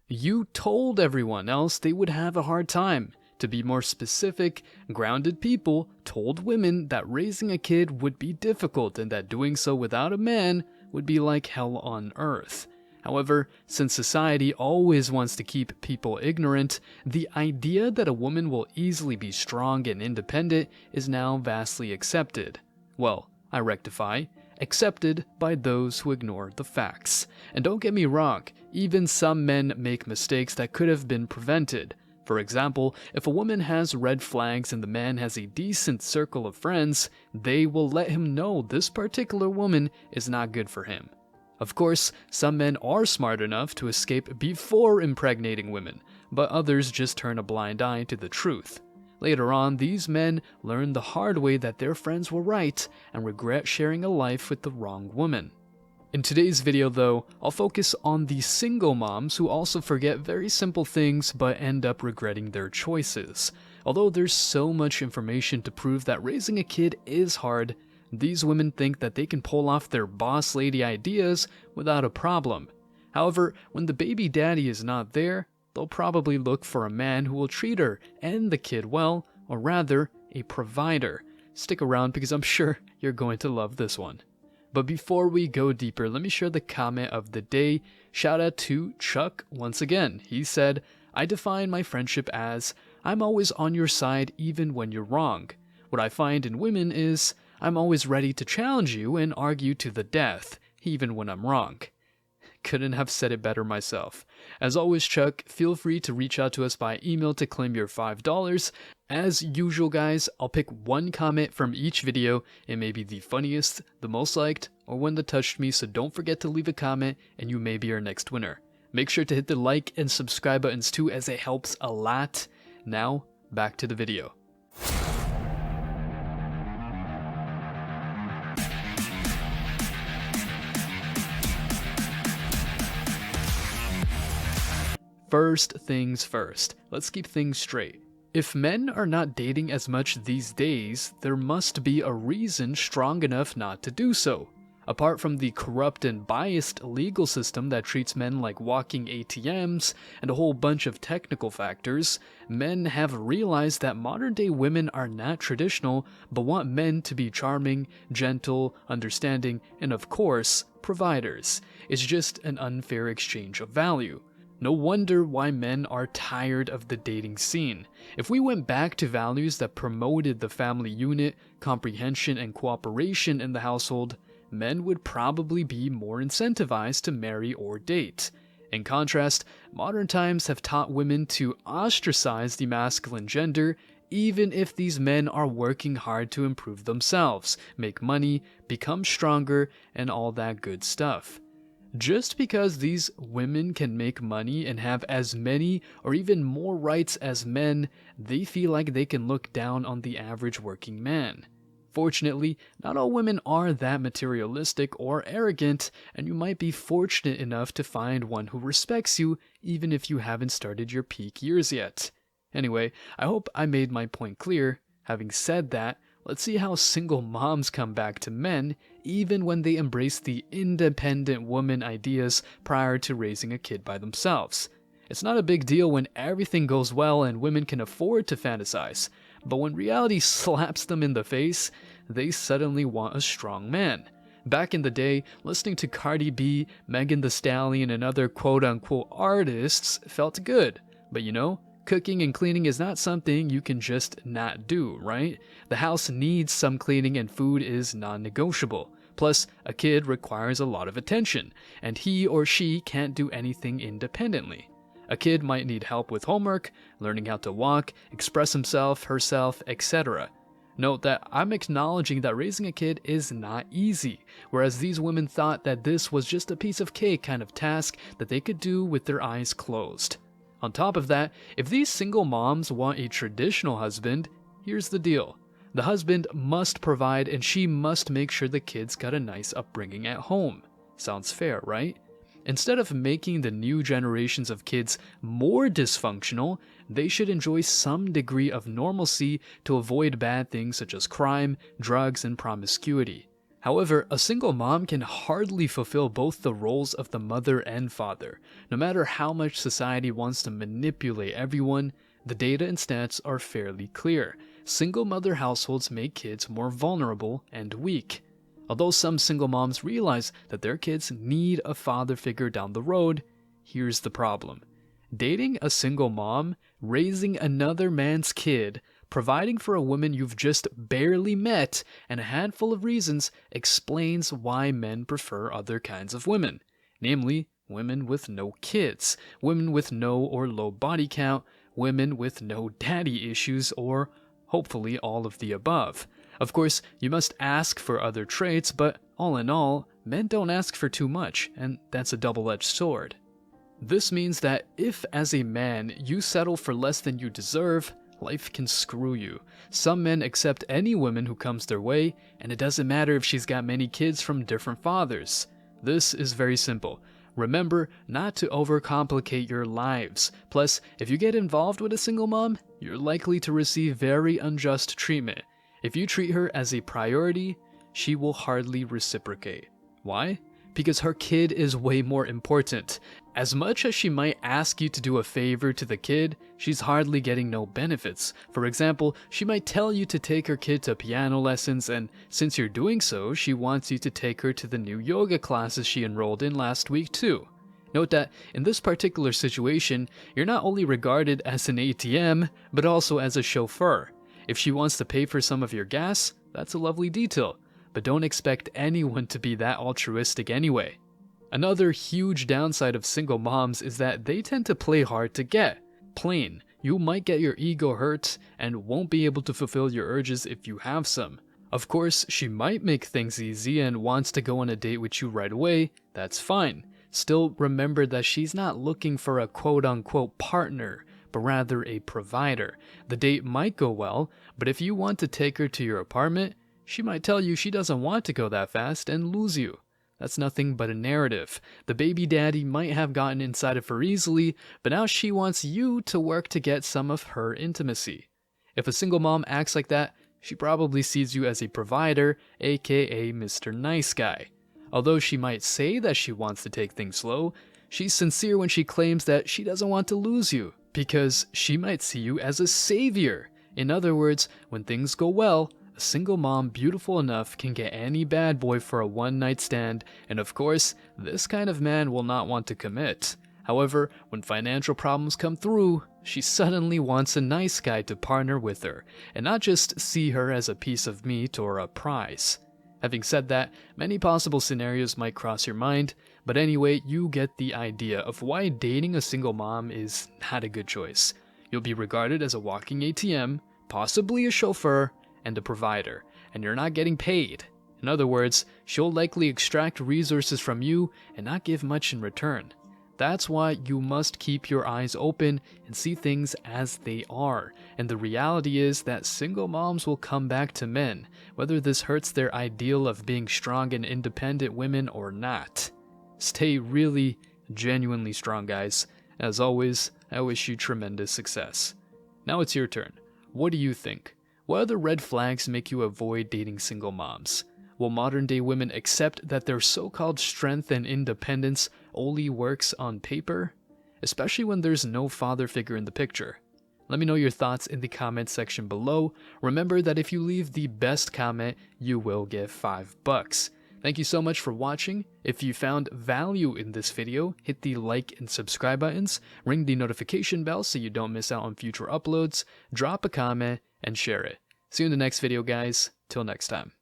You told everyone else they would have a hard time. To be more specific, grounded people told women that raising a kid would be difficult and that doing so without a man would be like hell on earth. However, since society always wants to keep people ignorant, the idea that a woman will easily be strong and independent is now vastly accepted. Well, I rectify, accepted by those who ignore the facts. And don't get me wrong, even some men make mistakes that could have been prevented. For example, if a woman has red flags and the man has a decent circle of friends, they will let him know this particular woman is not good for him. Of course, some men are smart enough to escape before impregnating women, but others just turn a blind eye to the truth. Later on, these men learn the hard way that their friends were right and regret sharing a life with the wrong woman. In today's video though, I'll focus on the single moms who also forget very simple things but end up regretting their choices. Although there's so much information to prove that raising a kid is hard, these women think that they can pull off their boss lady ideas without a problem. However, when the baby daddy is not there, they'll probably look for a man who will treat her and the kid well, or rather, a provider. Stick around because I'm sure you're going to love this one. But before we go deeper, let me share the comment of the day. Shout out to Chuck once again. He said, "I define my friendship as, I'm always on your side even when you're wrong. What I find in women is, I'm always ready to challenge you and argue to the death, even when I'm wrong." Couldn't have said it better myself. As always, Chuck, feel free to reach out to us by email to claim your $5. As usual, guys, I'll pick one comment from each video. It may be the funniest, the most liked, or one that touched me, so don't forget to leave a comment and you may be our next winner. Make sure to hit the like and subscribe buttons too, as it helps a lot. Now, back to the video. First things first, let's keep things straight. If men are not dating as much these days, there must be a reason strong enough not to do so. Apart from the corrupt and biased legal system that treats men like walking ATMs and a whole bunch of technical factors, men have realized that modern day women are not traditional but want men to be charming, gentle, understanding, and of course, providers. It's just an unfair exchange of value. No wonder why men are tired of the dating scene. If we went back to values that promoted the family unit, comprehension, and cooperation in the household, men would probably be more incentivized to marry or date. In contrast, modern times have taught women to ostracize the masculine gender, even if these men are working hard to improve themselves, make money, become stronger, and all that good stuff. Just because these women can make money and have as many or even more rights as men, they feel like they can look down on the average working man. Fortunately, not all women are that materialistic or arrogant, and you might be fortunate enough to find one who respects you even if you haven't started your peak years yet. Anyway, I hope I made my point clear. Having said that, let's see how single moms come back to men even when they embrace the independent woman ideas prior to raising a kid by themselves. It's not a big deal when everything goes well and women can afford to fantasize, but when reality slaps them in the face, they suddenly want a strong man. Back in the day, listening to Cardi B, Megan Thee Stallion, and other quote-unquote artists felt good, but you know, cooking and cleaning is not something you can just not do, right? The house needs some cleaning and food is non-negotiable. Plus, a kid requires a lot of attention, and he or she can't do anything independently. A kid might need help with homework, learning how to walk, express himself, herself, etc. Note that I'm acknowledging that raising a kid is not easy, whereas these women thought that this was just a piece of cake kind of task that they could do with their eyes closed. On top of that, if these single moms want a traditional husband, here's the deal. The husband must provide and she must make sure the kids got a nice upbringing at home. Sounds fair, right? Instead of making the new generations of kids more dysfunctional, they should enjoy some degree of normalcy to avoid bad things such as crime, drugs, and promiscuity. However, a single mom can hardly fulfill both the roles of the mother and father. No matter how much society wants to manipulate everyone, the data and stats are fairly clear. Single mother households make kids more vulnerable and weak. Although some single moms realize that their kids need a father figure down the road, here's the problem. Dating a single mom, raising another man's kid, providing for a woman you've just barely met, and a handful of reasons explains why men prefer other kinds of women. Namely, women with no kids, women with no or low body count, women with no daddy issues, or hopefully all of the above. Of course, you must ask for other traits, but all in all, men don't ask for too much, and that's a double-edged sword. This means that if, as a man, you settle for less than you deserve, life can screw you. Some men accept any woman who comes their way, and it doesn't matter if she's got many kids from different fathers. This is very simple. Remember not to overcomplicate your lives. Plus, if you get involved with a single mom, you're likely to receive very unjust treatment. If you treat her as a priority, she will hardly reciprocate. Why? Because her kid is way more important. As much as she might ask you to do a favor to the kid, she's hardly getting no benefits. For example, she might tell you to take her kid to piano lessons, and since you're doing so, she wants you to take her to the new yoga classes she enrolled in last week too. Note that in this particular situation, you're not only regarded as an ATM, but also as a chauffeur. If she wants to pay for some of your gas, that's a lovely detail, but don't expect anyone to be that altruistic anyway. Another huge downside of single moms is that they tend to play hard to get. Plain, you might get your ego hurt and won't be able to fulfill your urges if you have some. Of course, she might make things easy and wants to go on a date with you right away, that's fine. Still, remember that she's not looking for a quote-unquote partner, but rather a provider. The date might go well, but if you want to take her to your apartment, she might tell you she doesn't want to go that fast and lose you. That's nothing but a narrative. The baby daddy might have gotten inside of her easily, but now she wants you to work to get some of her intimacy. If a single mom acts like that, she probably sees you as a provider, aka Mr. Nice Guy. Although she might say that she wants to take things slow, she's sincere when she claims that she doesn't want to lose you, because she might see you as a savior. In other words, when things go well, a single mom beautiful enough can get any bad boy for a one-night stand, and of course, this kind of man will not want to commit. However, when financial problems come through, she suddenly wants a nice guy to partner with her, and not just see her as a piece of meat or a prize. Having said that, many possible scenarios might cross your mind, but anyway, you get the idea of why dating a single mom is not a good choice. You'll be regarded as a walking ATM, possibly a chauffeur, and a provider, and you're not getting paid. In other words, she'll likely extract resources from you and not give much in return. That's why you must keep your eyes open and see things as they are. And the reality is that single moms will come back to men, whether this hurts their ideal of being strong and independent women or not. Stay really, genuinely strong, guys. As always, I wish you tremendous success. Now it's your turn. What do you think? What other red flags make you avoid dating single moms? Will modern-day women accept that their so-called strength and independence only works on paper? Especially when there's no father figure in the picture. Let me know your thoughts in the comment section below. Remember that if you leave the best comment, you will get $5. Thank you so much for watching. If you found value in this video, hit the like and subscribe buttons, ring the notification bell so you don't miss out on future uploads, drop a comment, and share it. See you in the next video, guys. Till next time.